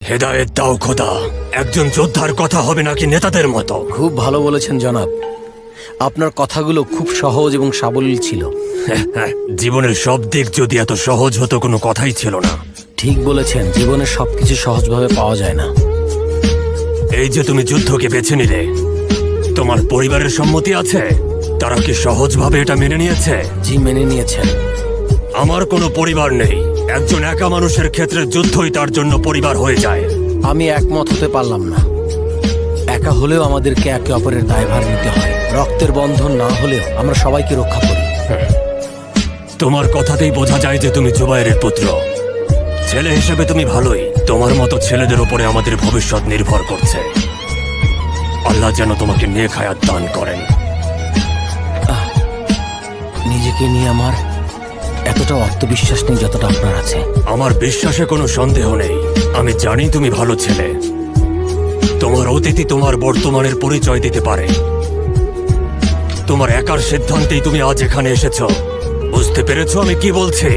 হেদায়েত দাও খোদা, একজন যোদ্ধার কথা হবে নাকি নেতাদের মতো? খুব ভালো বলেছেন জনাব, আপনার কথাগুলো খুব সহজ এবং সাবলীল ছিল। জীবনের সব দিক যদি এত সহজ হতো কোনো কথাই ছিল না। ঠিক বলেছেন, জীবনের সবকিছু সহজভাবে পাওয়া যায় না। এই যে তুমি যুদ্ধকে বেছে নিলে, তোমার পরিবারের সম্মতি আছে? তারা কি সহজভাবে এটা মেনে নিয়েছে? জি, মেনে নিয়েছেন। আমার কোনো পরিবার নেই। একজন একা মানুষের ক্ষেত্রে যুদ্ধই তার জন্য পরিবার হয়ে যায়। আমি একমত হতে পারলাম না। একা হলেও আমাদেরকে একে অপরের দায়ভার নিতে হয়। রক্তের বন্ধন না হলেও আমরা সবাইকে রক্ষা করি। তোমার কথাতেই বোঝা যায় যে তুমি জুবায়েরের পুত্র। ছেলে হিসেবে তুমি ভালোই। তোমার মতো ছেলেদের উপরে আমাদের ভবিষ্যৎ নির্ভর করছে। আল্লাহ যেন তোমাকে নেক হায়াত দান করেন। নিজেকে নিয়ে আমার এতটা আত্মবিশ্বাস নেই যতটা আপনার আছে। আমার বিশ্বাসে কোনো সন্দেহ নেই। আমি জানি তুমি ভালো ছেলে। তোমার অতীতই তোমার বর্তমানের পরিচয় দিতে পারে। তোমার একার সিদ্ধান্তেই তুমি আজ এখানে এসেছো। বুঝতে পেরেছো আমি কি বলছি?